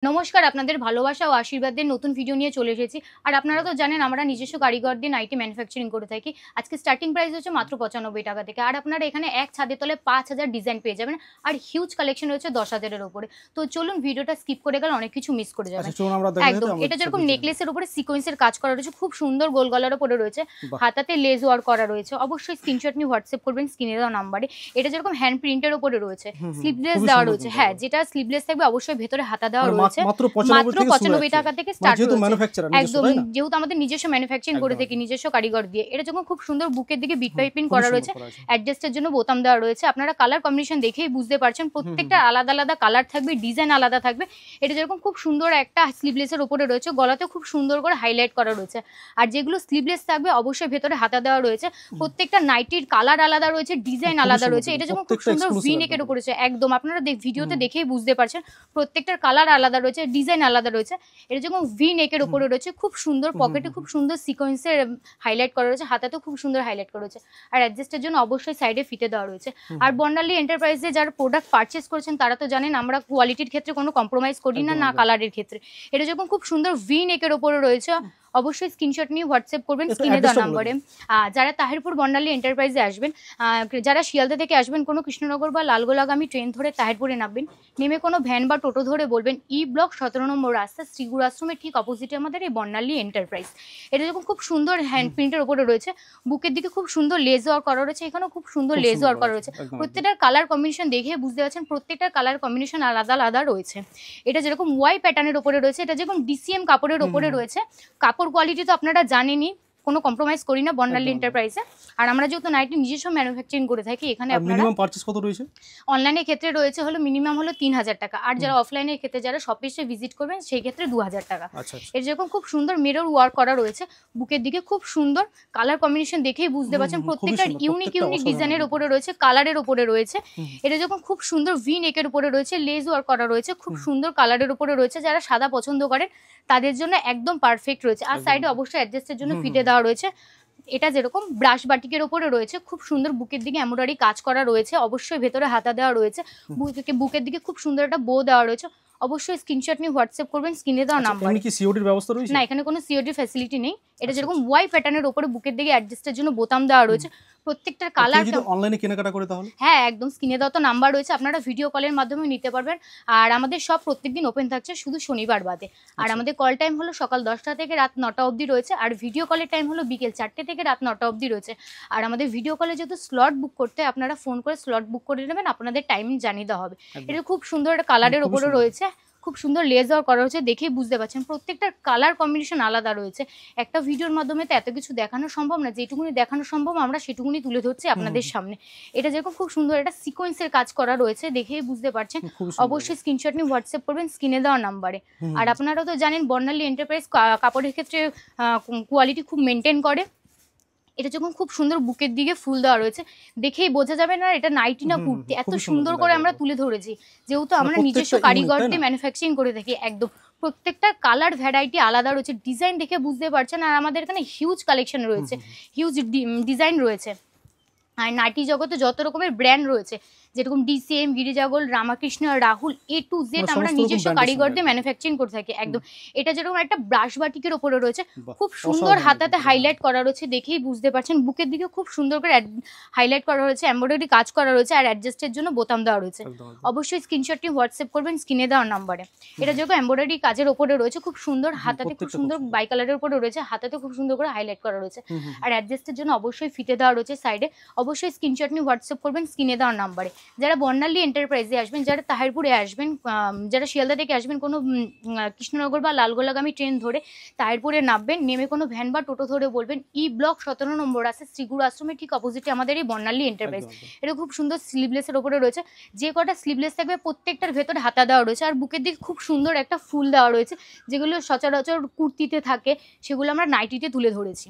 নমস্কার, আপনাদের ভালোবাসা ও আশীর্বাদের নতুন ভিডিও নিয়ে চলে এসেছি। আর আপনারা তো জানেন আমরা নিজস্ব কারিগর দিয়ে নাইটি ম্যানুফ্যাকচারিং করে থাকি। আজকে স্টার্টিং প্রাইস হচ্ছে মাত্র 95 টাকা থেকে। আর আপনারা এখানে এক ছাদের তলে 5000 ডিজাইন পেয়ে যাবেন। আর হিউজ কালেকশন রয়েছে 10,000 এর উপরে। তো চলুন ভিডিওটা স্কিপ করে গেলে অনেক কিছু মিস করে যাবেন। একদম এটা যেরকম নেকলেসের উপরে সিকোয়েন্সের কাজ করা রয়েছে, খুব সুন্দর গোল গলার উপরে রয়েছে, হাতাতে লেস ওয়ার্ক করা রয়েছে। অবশ্যই স্ক্রিনশট নিয়ে হোয়াটসঅ্যাপ করবেন স্ক্রিনে দেওয়া নাম্বারে। এটা যেরকম হ্যান্ড প্রিন্টের উপরে রয়েছে, স্লিভলেস দেওয়া রয়েছে। হ্যাঁ, যেটা স্লিভলেস থাকবে অবশ্যই ভেতরে হাতা দেওয়া রয়েছে। মাত্র 95 টাকা থেকে স্টার্ট হচ্ছে। একদম যেহেতু আমাদের নিজস্ব ম্যানুফ্যাকচারিং করে থাকি নিজস্ব কারিগর দিয়ে। এটা যখন খুব সুন্দর বুকের দিকে বিট পাইপিং করা রয়েছে, অ্যাডজাস্টের জন্য বোতাম দেওয়া রয়েছে। আপনারা কালার কম্বিনেশন দেখেই বুঝতে পারছেন, প্রত্যেকটা আলাদা আলাদা কালার থাকবে, ডিজাইন আলাদা থাকবে। এটা যেরকম খুব সুন্দর একটা স্লিভলেসের উপরে রয়েছে, গলাতে খুব সুন্দর করে হাইলাইট করা রয়েছে। আর যেগুলো স্লিভলেস থাকবে অবশ্যই ভেতরে হাতা দেওয়া রয়েছে। প্রত্যেকটা নাইটির কালার আলাদা রয়েছে, ডিজাইন আলাদা রয়েছে। এটা যেমন খুব সুন্দর ভি নেকের উপরে রয়েছে, একদম আপনারা ভিডিওতে দেখেই বুঝতে পারছেন প্রত্যেকটার কালার আলাদা রয়েছে, ডিজাইন আলাদা রয়েছে। এটা যেমন ভি নেকের উপরে রয়েছে, খুব সুন্দর পকেটে খুব সুন্দর সিকোয়েন্সের হাইলাইট করা রয়েছে, হাতাতেও খুব সুন্দর হাইলাইট করা রয়েছে। আর অ্যাডজাস্টের জন্য অবশ্যই সাইডে ফিতে দেওয়া রয়েছে। আর বর্ণালী এন্টারপ্রাইজে যারা প্রোডাক্ট পারচেস করেছেন তারা তো জানেন আমরা কোয়ালিটির ক্ষেত্রে কোনো কম্প্রোমাইজ করি না, না কালারের ক্ষেত্রে। এটা যখন খুব সুন্দর ভি নেকের উপরে রয়েছে, অবশ্যই স্ক্রিনশট নিয়ে হোয়াটসঅ্যাপ করবেন স্ক্রিনে দেওয়া নম্বরে। যারা তাহিরপুর বর্ণালী এন্টারপ্রাইজে আসবেন, যারা শিয়ালদা থেকে আসবেন, কোনো কৃষ্ণনগর বা লালগোলাগামী ট্রেন ধরে তাহিরপুরে নামবেন, নেমে কোনো ভ্যান বা টোটো ধরে বলবেন ই ব্লক 17 নম্বর রাস্তা, শ্রীগুরু আশ্রমের ঠিক অপোজিটে আমাদের এই বর্ণালী এন্টারপ্রাইজ। এটা যখন খুব সুন্দর হ্যান্ড প্রিন্টের উপরে রয়েছে, বুকের দিকে খুব সুন্দর লেস ওয়ার্ক করা রয়েছে, এখানেও খুব সুন্দর লেস ওয়ার্ক করা রয়েছে। প্রত্যেকটার কালার কম্বিনেশন দেখে বুঝতে পারছেন প্রত্যেকটার কালার কম্বিনেশন আলাদা আলাদা রয়েছে। এটা যেরকম ওয়াই প্যাটার্নের উপরে রয়েছে, এটা যেরকম ডিসিএম কাপড়ের উপরে রয়েছে। কাপড় কোয়ালিটি তো আপনারা জানেনই, কোনো কম্প্রোমাইজ করি না বর্ণালী এন্টারপ্রাইজে। আর আমরা যেহেতু নাইটি নিজস্ব ম্যানুফ্যাকচারিং করে থাকি, এখানে আপনারা মিনিমাম পারচেজ কত রয়েছে? অনলাইনের ক্ষেত্রে রয়েছে হলো মিনিমাম হলো 3000 টাকা। আর যারা অফলাইনের ক্ষেত্রে যারা শপে এসে ভিজিট করবেন সেই ক্ষেত্রে 2000 টাকা। এর যেরকম খুব সুন্দর মিরর ওয়ার্ক করা রয়েছে, বুকের দিকে খুব সুন্দর কালার কম্বিনেশন দেখেই বুঝতে পারছেন প্রত্যেকটা ইউনিক ইউনিক ডিজাইনের উপরে রয়েছে, কালারের উপরে রয়েছে। এটা যখন খুব সুন্দর ভি নেকের উপরে রয়েছে, লেস ওয়ার্ক করা রয়েছে, খুব সুন্দর কালারের উপরে রয়েছে। যারা সাদা পছন্দ করেন তাদের জন্য একদম পারফেক্ট রয়েছে। আর সাইডে অবশ্যই অ্যাডজাস্টের জন্য ফিটে দেওয়া রয়েছে। এটা যেরকম ব্রাশ বাটিকের উপরে রয়েছে, খুব সুন্দর বুকের দিকে এমব্রয়ডারি কাজ করা রয়েছে, অবশ্যই ভেতরে হাতা দেওয়া রয়েছে, বুকের দিকে খুব সুন্দর একটা বো দেওয়া রয়েছে। অবশ্যই স্ক্রিনশট নিয়ে হোয়াটসঅ্যাপ করবেন স্ক্রিনে দেওয়া নাম্বার। এখানে কি সিওডির ব্যবস্থা রয়েছে? না, এখানে কোনো সিওডি ফ্যাসিলিটি নেই। এটা যেরকম ওয়াই প্যাটার্নের উপরে বুকের দিকে অ্যাডজাস্টের জন্য বোতাম দেওয়া রয়েছে। প্রত্যেকটার কালার যদি অনলাইনে কেনাকাটা করে তাহলে? হ্যাঁ, একদম স্ক্রিনে দেওয়া তো নাম্বার রয়েছে, আপনারা ভিডিও কলের মাধ্যমে নিতে পারবেন। আর আমাদের সব প্রত্যেকদিন ওপেন থাকছে, শুধু শনিবার বাদে। আর আমাদের কল টাইম হলো সকাল 10টা থেকে রাত 9টা অবধি রয়েছে। আর ভিডিও কলের টাইম হলো বিকেল 4টে থেকে রাত 9টা অবধি রয়েছে। আর আমাদের ভিডিও কলে যেহেতু স্লট বুক করতে, আপনারা ফোন করে স্লট বুক করে নেবেন, আপনাদের টাইম জানিয়ে দেওয়া হবে। এটা খুব সুন্দর একটা কালারের উপরে রয়েছে, খুব সুন্দর লেজার করা হয়েছে, দেখেই বুঝতে পারছেন প্রত্যেকটার কালার কম্বিনেশন আলাদা রয়েছে। একটা ভিডিওর মাধ্যমে তো এত কিছু দেখানো সম্ভব না, যেটুকুনি দেখানো সম্ভব আমরা সেটুকুনি তুলে ধরছি আপনাদের সামনে। এটা যেরকম খুব সুন্দর একটা সিকোয়েন্সের কাজ করা রয়েছে, দেখেই বুঝতে পারছেন। অবশ্যই স্ক্রিনশট নিয়ে হোয়াটসঅ্যাপ করবেন স্ক্রিনে দেওয়া নাম্বারে। আর আপনারা তো জানেন বর্ণালী এন্টারপ্রাইজ কাপড়ের ক্ষেত্রে কোয়ালিটি খুব মেনটেন করে। এটা যখন খুব সুন্দর বুকের দিকে ফুল দেওয়া রয়েছে, দেখেই বোঝা যাবে না এটা নাইটি না কুর্তি, এত সুন্দর করে আমরা তুলে ধরেছি। যেহেতু আমরা নিজস্ব কারিগর দিয়ে ম্যানুফ্যাকচারিং করে থাকি, একদম প্রত্যেকটা কালার ভ্যারাইটি আলাদা রয়েছে, ডিজাইন দেখে বুঝতে পারছেন। আর আমাদের এখানে হিউজ কালেকশন রয়েছে, হিউজ ডিজাইন রয়েছে। আর নাইটি জগতে যত রকমের ব্র্যান্ড রয়েছে, যেরকম DCM, গিরিজাগোল্ড, Ramakrishna, Rahul, A to Z আমরা নিজস্ব কারিগর দিয়ে ম্যানুফ্যাকচারিং করে থাকি, একদম। এটা যেরকম একটা ব্রাশ বাটিকের ওপরে রয়েছে, খুব সুন্দর হাতাতে হাইলাইট করা রয়েছে, দেখেই বুঝতে পারছেন। বুকের দিকে খুব সুন্দর করে হাইলাইট করা রয়েছে, এমব্রয়ডারি কাজ করা রয়েছে, আর অ্যাডজাস্টের জন্য বোতাম দেওয়া রয়েছে। অবশ্যই স্ক্রিনশটটি হোয়াটসঅ্যাপ করবেন স্ক্রিনে দেওয়ার নাম্বারে। এটা যেরকম এমব্রয়ডারি কাজের ওপরে রয়েছে, খুব সুন্দর হাতাতে খুব সুন্দর বাই কালারের উপরে রয়েছে, হাতাতে খুব সুন্দর করে হাইলাইট করা রয়েছে। আর অ্যাডজাস্টের জন্য অবশ্যই ফিতে দেওয়া রয়েছে সাইডে। অবশ্যই স্ক্রিনশট নিয়ে হোয়াটসঅ্যাপ করবেন স্ক্রিনে দেওয়ার নাম্বারে। যারা বর্ণালী এন্টারপ্রাইজে আসবেন, যারা তাহিরপুরে আসবেন, যারা শিয়ালদা থেকে আসবেন, কোনো কৃষ্ণনগর বা লালগোলাগামী ট্রেন ধরে তাহিরপুরে নামবেন, নেমে কোনো ভ্যান বা টোটো ধরে বলবেন ই ব্লক 17 নম্বর আছে, শ্রীগুরু আশ্রমের ঠিক অপোজিটে আমাদের এই বর্ণালী এন্টারপ্রাইজ। এটা খুব সুন্দর স্লিভলেসের ওপরে রয়েছে, যে কটা স্লিভলেস থাকবে প্রত্যেকটার ভেতরে হাতা দেওয়া রয়েছে। আর বুকের দিকে খুব সুন্দর একটা ফুল দেওয়া রয়েছে, যেগুলো সচরাচর কুর্তিতে থাকে, সেগুলো আমরা নাইটিতে তুলে ধরেছি।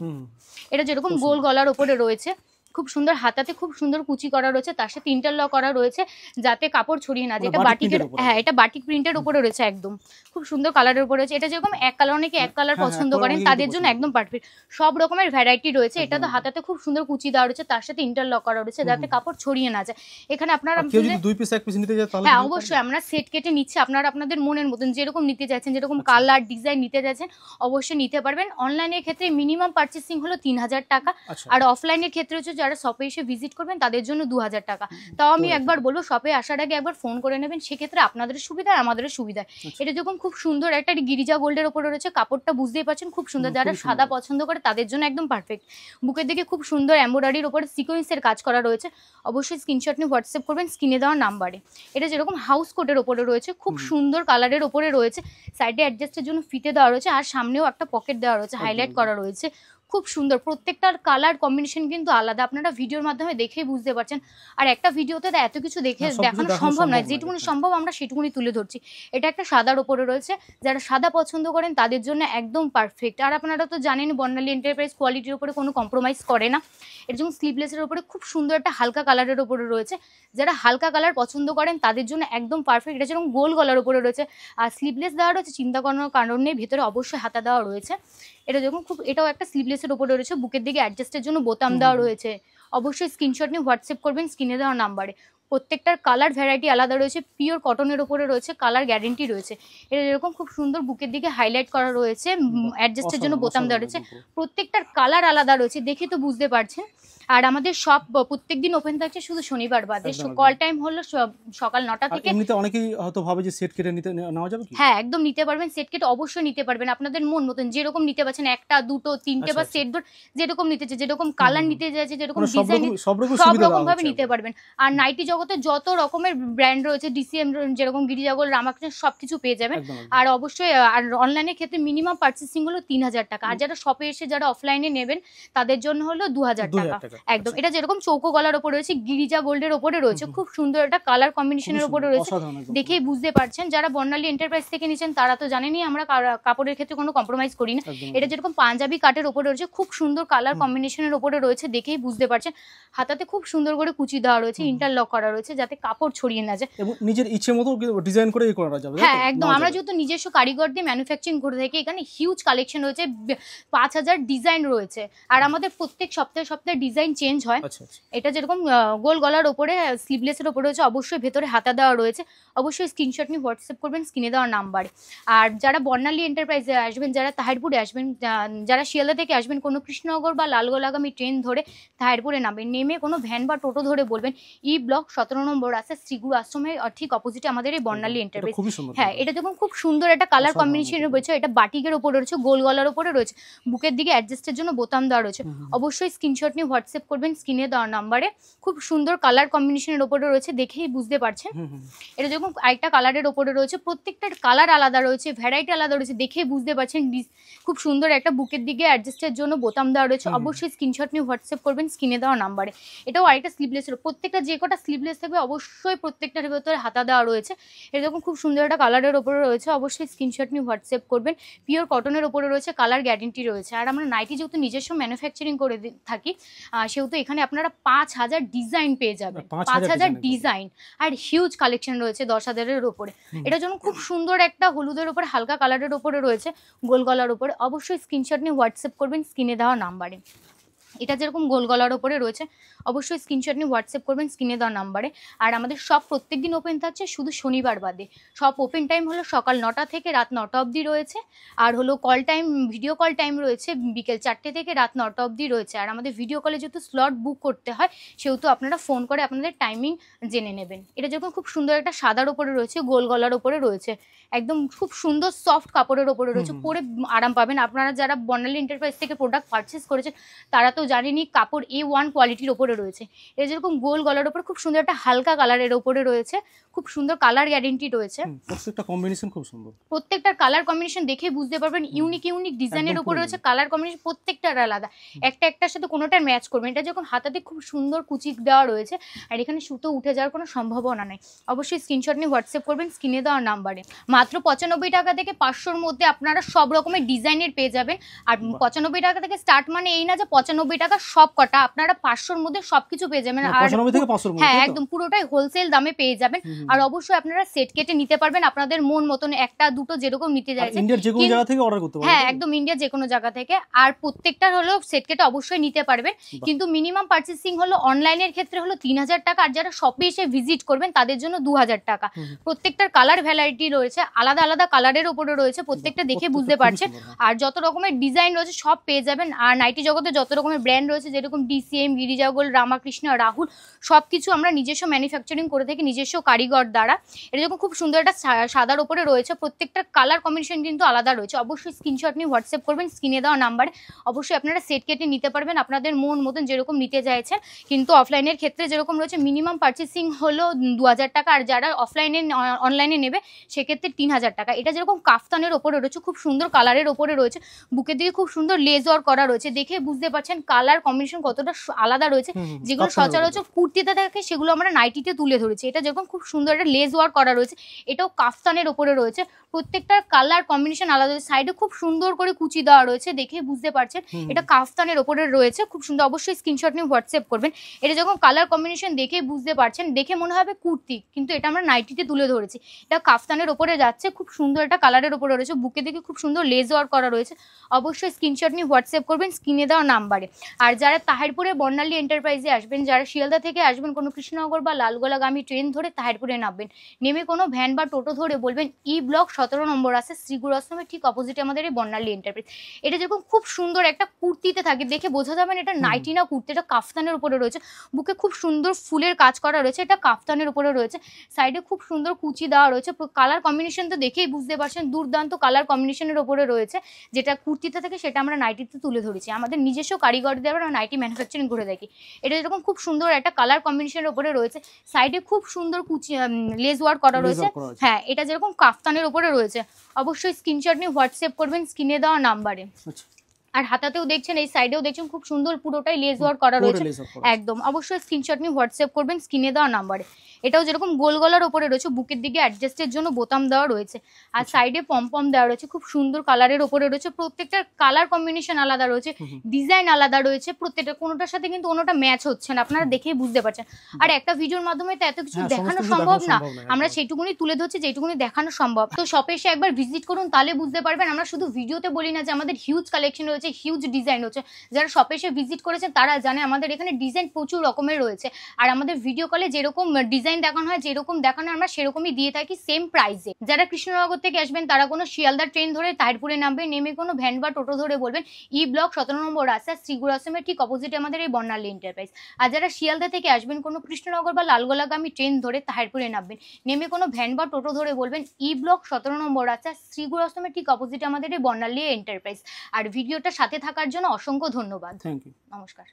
এটা যেরকম গোল গলার ওপরে রয়েছে, খুব সুন্দর হাতাতে খুব সুন্দর কুচি করা রয়েছে, তার সাথে ইন্টারলক করা রয়েছে যাতে কাপড় ছড়িয়ে না যায়। এটা বাটিকের, হ্যাঁ এটা বাটিক প্রিন্টের উপরে রয়েছে, একদম খুব সুন্দর কালারের উপরে রয়েছে। এটা যেরকম এক কালার, অনেকে এক কালার পছন্দ করেন তাদের জন্য একদম পারফেক্ট। সব রকমের ভ্যারাইটি রয়েছে। এটা তো হাতাতে খুব সুন্দর কুচি দেওয়া রয়েছে, তার সাথে ইন্টারলক করা রয়েছে যাতে কাপড় ছড়িয়ে না যায়। এখানে আপনারা কেউ যদি 2 পিস 1 পিস নিতে যায় তাহলে হ্যাঁ অবশ্যই আমরা সেট কেটে নিচ্ছি, আপনারা আপনাদের মনের মতন যেরকম নিতে চাইছেন, যেরকম কালার ডিজাইন নিতে চাইছেন অবশ্যই নিতে পারবেন। অনলাইনের ক্ষেত্রে মিনিমাম পারচেসিং হলো 3000 টাকা, আর অফলাইনের ক্ষেত্রে হচ্ছে যারা শপে এসে ভিজিট করবেন তাদের জন্য 2000 টাকা। তাও আমি একবার বলবো শপে আসার আগে একবার ফোন করে নেবেন, সেক্ষেত্রে আপনাদের সুবিধা আমাদের সুবিধা। এটা যখন খুব সুন্দর একটা গিরিজা গোল্ডের উপরে রয়েছে, কাপড়টা বুঝতেই পারছেন খুব সুন্দর, যারা সাদা পছন্দ করে তাদের জন্য একদম পারফেক্ট। বুকের দিকে খুব সুন্দর এমব্রয়ডারির উপরে সিকোয়েন্সের কাজ করা রয়েছে, অবশ্যই স্ক্রিনশট নিয়ে হোয়াটসঅ্যাপ করবেন স্ক্রিনে দেওয়া নাম্বারে। এটা যেরকম হাউস কোটের উপরে রয়েছে, খুব সুন্দর কালারের উপরে রয়েছে, সাইডে অ্যাডজাস্টের জন্য ফিতে দেওয়া রয়েছে, আর সামনেও একটা পকেট দেওয়া রয়েছে, হাইলাইট করা রয়েছে, খুব সুন্দর। প্রত্যেকটার কালার কম্বিনেশন কিন্তু আলাদা, আপনারা ভিডিওর মাধ্যমে দেখেই বুঝতে পারছেন। আর একটা ভিডিওতে এত কিছু দেখানো সম্ভব নয়, যেটুকুনি সম্ভব আমরা সেটুকুনি তুলে ধরছি। এটা একটা সাদার ওপরে রয়েছে, যারা সাদা পছন্দ করেন তাদের জন্য একদম পারফেক্ট। আর আপনারা তো জানেন বর্ণালী এন্টারপ্রাইজ কোয়ালিটির উপরে কোনো কম্প্রোমাইজ করে না। এর জন্য স্লিভলেসের উপরে খুব সুন্দর একটা হালকা কালারের উপরে রয়েছে, যারা হালকা কালার পছন্দ করেন তাদের জন্য একদম পারফেক্ট। এটা যেরকম গোল গলার উপরে রয়েছে আর স্লিভলেস দেওয়া রয়েছে, চিন্তা করানোর কারণ নেই, ভেতরে অবশ্যই হাতা দেওয়া রয়েছে। এটা যখন খুব, এটাও একটা স্লিভলেসের উপরে রয়েছে, বুকের দিকে অ্যাডজাস্টের জন্য বোতাম দেওয়া রয়েছে। অবশ্যই স্ক্রিনশট নিয়ে হোয়াটসঅ্যাপ করবেন স্ক্রিনে দেওয়া নাম্বারে। প্রত্যেকটার কালার ভ্যারাইটি আলাদা রয়েছে, পিওর কটনের উপরে রয়েছে, কালার গ্যারেন্টি রয়েছে। এটা যেরকম খুব সুন্দর বুকের দিকে হাইলাইট করা রয়েছে, অ্যাডজাস্টের জন্য বোতাম দেওয়া রয়েছে, প্রত্যেকটার কালার আলাদা রয়েছে, দেখে তো বুঝতে পারছেন। আর আমাদের সব প্রত্যেকদিন ওপেন থাকছে শুধু শনিবার বাদে। কল টাইম হলো সকাল 9টা থেকে। এমনিতে অনেকেই হয়তো ভাবে যে সেট কেটে নেওয়া যাবে কি? হ্যাঁ একদম নিতে পারবেন, সেট কেটে অবশ্যই নিতে পারবেন, আপনাদের মন মতন যেরকম নিতে পারছেন, একটা দুটো তিনটে বা সেট ধর যেরকম নিতে চাই, যেরকম কালার নিতে চাইছে, যেরকম ডিজাইন, সব রকম ভাবে নিতে পারবেন। আর নাইটি জগতে যত রকমের ব্র্যান্ড রয়েছে, ডিসিএম যেরকম গিরিজাগোল, রামাকৃষ্ণ সবকিছু পেয়ে যাবেন। আর অবশ্যই আর অনলাইনের ক্ষেত্রে মিনিমাম পারচেসিং হলো 3000 টাকা, আর যারা শপে এসে যারা অফলাইনে নেবেন তাদের জন্য হলো 2000 টাকা একদম। এটা যেরকম চৌকো গলার উপরে রয়েছে, গিরিজা গোল্ডের উপরে রয়েছে, খুব সুন্দর একটা কালার কম্বিনেশনের উপরে রয়েছে, দেখেই বুঝতে পারছেন। যারা বর্ণালী এন্টারপ্রাইজ থেকে নিচ্ছেন তারা তো জানেনই আমরা কাপড়ের ক্ষেত্রে কোনো কম্প্রোমাইজ করি না। এটা যেরকম পাঞ্জাবি কাটের উপরে রয়েছে, খুব সুন্দর কালার কম্বিনেশনের উপরে রয়েছে, দেখেই বুঝতে পারছেন। হাতাতে খুব সুন্দর করে কুচি দেওয়া রয়েছে, ইন্টারলক করা রয়েছে যাতে কাপড় ছড়িয়ে না যায়, এবং নিজের ইচ্ছে মতো ডিজাইন করে করা যাবে। হ্যাঁ একদম। আমরা যেহেতু নিজস্ব কারিগর দিয়ে ম্যানুফ্যাকচারিং করে থাকি, এখানে হিউজ কালেকশন রয়েছে, 5000 ডিজাইন রয়েছে, আর আমাদের প্রত্যেক সপ্তাহে সপ্তাহে ডিজাইন চেঞ্জ হয়। এটা যেরকম গোল গলার ওপরে স্লিভলেসের ওপরে রয়েছে, অবশ্যই ভেতরে হাতা দেওয়া রয়েছে, অবশ্যই স্ক্রিনশট নিয়ে হোয়াটসঅ্যাপ করবেন স্ক্রিনে দেওয়ার নাম্বারে। আর যারা বর্ণালী এন্টারপ্রাইজে আসবেন, যারা তাহিরপুরে আসবেন, যারা শিয়ালদা থেকে আসবেন, কোনো কৃষ্ণনগর বা লালগোলাগামী ট্রেন ধরে তাহিরপুরে নামবেন, নেমে কোনো ভ্যান বা টোটো ধরে বলবেন ই ব্লক 17 নম্বর রাস্তা শ্রীগুরু আশ্রমের ঠিক অপোজিটে আমাদের এই বর্ণালী এন্টারপ্রাইজ। হ্যাঁ এটা যখন খুব সুন্দর একটা কালার কম্বিনেশন রয়েছে, এটা বাটিকের ওপরে রয়েছে, গোল গলার ওপরে রয়েছে, বুকের দিকে অ্যাডজাস্টের জন্য বোতাম দেওয়া রয়েছে, অবশ্যই স্ক্রিনশট নিয়ে হোয়াটসঅ্যাপ করবেন স্ক্রিনে দেওয়া নাম্বারে। খুব সুন্দর কালার কম্বিনেশনের ওপরে রয়েছে, দেখেই বুঝতে পারছেন। এটা যখন আরেকটা কালারের ওপরে রয়েছে, প্রত্যেকটার কালার আলাদা রয়েছে, ভ্যারাইটি আলাদা রয়েছে, দেখেই বুঝতে পারছেন। খুব সুন্দর একটা বুকের দিকে অ্যাডজাস্টের জন্য বোতাম দেওয়া রয়েছে, অবশ্যই স্ক্রিনশট নিয়ে হোয়াটসঅ্যাপ করবেন স্ক্রিনে দেওয়া নাম্বারে। এটাও আরেকটা স্লিভলেসের, প্রত্যেকটা যে কটা স্লিভলেস থাকবে অবশ্যই প্রত্যেকটার ভেতরে হাতা দেওয়া রয়েছে। এরকম খুব সুন্দর একটা কালারের ওপরে রয়েছে, অবশ্যই স্ক্রিনশট নিয়ে হোয়াটসঅ্যাপ করবেন। পিওর কটনের ওপরে রয়েছে, কালার গ্যারেন্টি রয়েছে। আর আমরা নাইটি যেহেতু নিজস্ব ম্যানুফ্যাকচারিং করে থাকি, সেহেতু এখানে আপনারা 5000 ডিজাইন পেয়ে যাবেন, 5000 ডিজাইন, আর হিউজ কালেকশন রয়েছে 10,000-এর ওপরে। এটা যেমন খুব সুন্দর একটা হলুদের ওপরে হালকা কালারের ওপরে রয়েছে, গোল গলার ওপরে, অবশ্যই স্ক্রিনশট নিয়ে হোয়াটসঅ্যাপ করবেন স্ক্রিনে দেওয়া নাম্বারে। এটা যেরকম গোল গলার ওপরে রয়েছে, অবশ্যই স্ক্রিনশট নিয়ে হোয়াটসঅ্যাপ করবেন স্ক্রিনে দেওয়া নাম্বারে। আর আমাদের সব প্রত্যেকদিন ওপেন থাকছে, শুধু শনিবার বাদে। সব ওপেন টাইম হলো সকাল 9টা থেকে রাত 9টা অবধি রয়েছে, আর হলো call time, video call time রয়েছে বিকেল 4টে থেকে রাত 9টা অবধি রয়েছে। আর আমাদের ভিডিও কলে যেহেতু স্লট বুক করতে হয়, সেহেতু আপনারা ফোন করে আপনাদের টাইমিং জেনে নেবেন। এটা যখন খুব সুন্দর একটা সাদার ওপরে রয়েছে, গোল গলার ওপরে রয়েছে, একদম খুব সুন্দর সফট কাপড়ের ওপরে রয়েছে, পরে আরাম পাবেন। আপনারা যারা বর্ণালী এন্টারপ্রাইজ থেকে প্রোডাক্ট পারচেস করেছেন তারা তো জানেনই কাপড় A1 কোয়ালিটির ওপরে রয়েছে। এটা যেরকম গোল গলার ওপর খুব সুন্দর একটা হালকা কালারের ওপরে রয়েছে, খুব সুন্দর কালার গ্যারেন্টি রয়েছে, প্রত্যেকটা কম্বিনেশন খুব সুন্দর, প্রত্যেকটার কালার কম্বিনেশন দেখে বুঝতে পারবেন। ইউনিক ইউনিক ডিজাইনের উপরে রয়েছে, কালার কম্বিনেশন প্রত্যেকটার আলাদা, একটা একটার সাথে কোনোটার ম্যাচ করবেন। এটা যখন হাতাতে খুব সুন্দর কুচি দেওয়া রয়েছে, আর এখানে সুতো উঠে যাওয়ার কোনো সম্ভাবনা নেই। অবশ্যই স্ক্রিনশট নিয়ে হোয়াটসঅ্যাপ করবেন স্ক্রিনে দেওয়া নাম্বারে। মাত্র 95 টাকা থেকে 500-র মধ্যে আপনারা সব রকমের ডিজাইনের পেয়ে যাবেন। আর 95 টাকা থেকে স্টার্ট মানে এই না যে 95 95 টাকা সব কটা, আপনারা 500-র মধ্যে সবকিছু পেয়ে যাবেন। আর 95 থেকে 500 এর মধ্যে, হ্যাঁ তাই তো? একদম পুরোটাই হোলসেল দামে পেয়ে যাবেন। আর অবশ্যই আপনারা সেট কেটে নিতে পারবেন আপনাদের মন মতন, একটা দুটো যেরকম নিতে চাইছেন। ইন্ডিয়ার যে কোনো জায়গা থেকে অর্ডার করতে পারবেন। হ্যাঁ একদম ইন্ডিয়া যে কোনো জায়গা থেকে। আর প্রত্যেকটার হলো সেট কেটে অবশ্যই নিতে পারবেন, কিন্তু মিনিমাম পারচেসিং হলো অনলাইনের ক্ষেত্রে হলো 3000 টাকা, আর যারা শপে এসে ভিজিট করবেন তাদের জন্য 2000 টাকা। প্রত্যেকটার কালার ভ্যারাইটি রয়েছে, আলাদা আলাদা কালারের উপরে রয়েছে, প্রত্যেকটা দেখে বুঝতে পারছেন। আর যত রকমের ডিজাইন রয়েছে সব পেয়ে যাবেন। আর নাইটি জগতে যত রকমের ব্র্যান্ড রয়েছে, যেরকম ডিসিএম, গিরিজা গোল্ড, রামাকৃষ্ণ, রাহুল, সবকিছু আমরা নিজস্ব ম্যানুফ্যাকচারিং করে থাকি নিজস্ব কারিগর দ্বারা। এটা যখন খুব সুন্দর একটা সাদার উপরে রয়েছে, প্রত্যেকটা কালার কম্বিনেশন কিন্তু আলাদা রয়েছে। অবশ্যই স্ক্রিনশট নিয়ে হোয়াটসঅ্যাপ করবেন স্ক্রিনে দেওয়া নাম্বারে। অবশ্যই আপনারা সেট কেটে নিতে পারবেন আপনাদের মন মতন যেরকম নিতে চাইছেন। কিন্তু অফলাইনের ক্ষেত্রে যেরকম রয়েছে মিনিমাম পারচেসিং হলো 2000 টাকা, আর যারা অনলাইনে নেবে সেক্ষেত্রে 3000 টাকা। এটা যেরকম কাফতানের ওপরে রয়েছে, খুব সুন্দর কালারের ওপরে রয়েছে, বুকের দিকে খুব সুন্দর লেস ওয়ার্ক করা রয়েছে, দেখে বুঝতে পারছেন কালার কম্বিনেশন কতটা আলাদা রয়েছে। যেগুলো সচরাচর কুর্তিতে থাকে সেগুলো আমরা নাইটিতে তুলে ধরেছি। এটা যেরকম খুব সুন্দর একটা লেস ওয়ার্ক করা রয়েছে, এটাও কাফতানের ওপরে রয়েছে, প্রত্যেকটার কালার কম্বিনেশন আলাদা। সাইডে খুব সুন্দর করে কুচি দেওয়া রয়েছে, দেখে বুঝতে পারছেন এটা কাফতানের ওপরে রয়েছে, খুব সুন্দর। অবশ্যই স্ক্রিনশট নিয়ে হোয়াটসঅ্যাপ করবেন। এটা যখন কালার কম্বিনেশন দেখে বুঝতে পারছেন, দেখে মনে হবে কুর্তি, কিন্তু এটা আমরা নাইটিতে তুলে ধরেছি। এটা কাফতানের ওপরে যাচ্ছে, খুব সুন্দর একটা কালারের ওপরে রয়েছে, বুকে দেখে খুব সুন্দর লেস ওয়ার্ক করা রয়েছে। অবশ্যই স্ক্রিনশট নিয়ে হোয়াটসঅ্যাপ করবেন স্ক্রিনে দেওয়া নাম্বারে। আর যারা তাহিরপুরে বর্ণালী এন্টারপ্রাইজে আসবেন, যারা শিয়ালদা থেকে আসবেন, কোনো কৃষ্ণনগর বা লালগোলাগামী ট্রেন ধরে তাহিরপুরে নামবেন, নেমে কোনো ভ্যান বা টোটো ধরে বলবেন ই ব্লক 17 নম্বর আছে, শ্রীগুরু আশ্রমের ঠিক অপোজিটে আমাদের এই বর্ণালী এন্টারপ্রাইজ। এটা যেরকম খুব সুন্দর একটা কুর্তিতে থাকে, দেখে বোঝা যাবেন এটা নাইটি না কুর্তি, এটা কাফতানের উপরে রয়েছে, বুকে খুব সুন্দর ফুলের কাজ করা রয়েছে, এটা কাফতানের উপরে রয়েছে, সাইডে খুব সুন্দর কুচি দেওয়া রয়েছে। কালার কম্বিনেশন তো দেখেই বুঝতে পারছেন দুর্দান্ত কালার কম্বিনেশনের উপরে রয়েছে। যেটা কুর্তিতে থাকে সেটা আমরা নাইটিতে তুলে ধরেছি, আমাদের নিজস্ব কারিগর দিয়ে আমরা নাইটি ম্যানুফ্যাকচারিং করে থাকি। এটা যেরকম খুব সুন্দর একটা কালার কম্বিনেশনের উপরে রয়েছে, সাইডে খুব সুন্দর কুচি লেস ওয়ার্ক করা রয়েছে। হ্যাঁ এটা যেরকম কাফতানের উপরে রয়েছে। অবশ্যই স্ক্রিনশট নিয়ে হোয়াটসঅ্যাপ করবেন স্ক্রিনে দেওয়া নাম্বারে। আর হাতাতেও দেখছেন, এই সাইডেও দেখছেন খুব সুন্দর পুরোটাই লেস ওয়ার্ক করা রয়েছে একদম। অবশ্যই স্ক্রিনশট নিয়ে হোয়াটসঅ্যাপ করবেন স্ক্রিনে দেওয়া নাম্বারে। এটাও যেরকম গোল গলার ওপরে রয়েছে, বুকের দিকে অ্যাডজাস্টের জন্য বোতাম দেওয়া রয়েছে, আর সাইডে পম দেওয়া রয়েছে, খুব সুন্দর কালারের ওপরে রয়েছে। প্রত্যেকটার কালার কম্বিনেশন আলাদা রয়েছে, ডিজাইন আলাদা রয়েছে, প্রত্যেকটা কোনোটার সাথে কিন্তু কোনোটা ম্যাচ হচ্ছে না, আপনারা দেখেই বুঝতে পারছেন। আর একটা ভিডিওর মাধ্যমে তো এত কিছু দেখানো সম্ভব না, আমরা সেইটুকুনি তুলে ধরছি যেটুকুনি দেখানো সম্ভব। তো শপে এসে একবার ভিজিট করুন, তাহলে বুঝতে পারবেন। আমরা শুধু ভিডিওতে বলি না যে আমাদের হিউজ কালেকশন রয়েছে, হিউজ ডিজাইন রয়েছে। যারা শপে এসে ভিজিট করেছেন তারা জানে আমাদের এখানে ডিজাইন প্রচুর রকমের রয়েছে। আর আমাদের ভিডিও কলে যেরকম ডিজাইন দেখানো হয়, যেরকম দেখানো আমরা সেরকমই দিয়ে থাকি সেম প্রাইসে। যারা কৃষ্ণনগর থেকে আসবেন তারা কোনো শিয়ালদা ট্রেন ধরে তাহিরপুরে নামবেন, নেমে কোনো ভ্যান বা টোটো ধরে বলবেন ই ব্লক 17 নম্বর রাস্তা, শ্রীগুরু আশ্রমের ঠিক অপোজিটে আমাদের এই বর্ণালী এন্টারপ্রাইজ। আর যারা শিয়ালদা থেকে আসবেন কোনো কৃষ্ণনগর বা লালগোলাগামী ট্রেন ধরে তাহিরপুরে নামবেন, নেমে কোনো ভ্যান বা টোটো ধরে বলবেন ই ব্লক 17 নম্বর রাস্তা, শ্রীগুরু আশ্রমের ঠিক অপোজিটে আমাদের এই বর্ণালী এন্টারপ্রাইজ। আর ভিডিওটা সাথে থাকার জন্য অসংখ্য ধন্যবাদ। থ্যাংক ইউ, নমস্কার।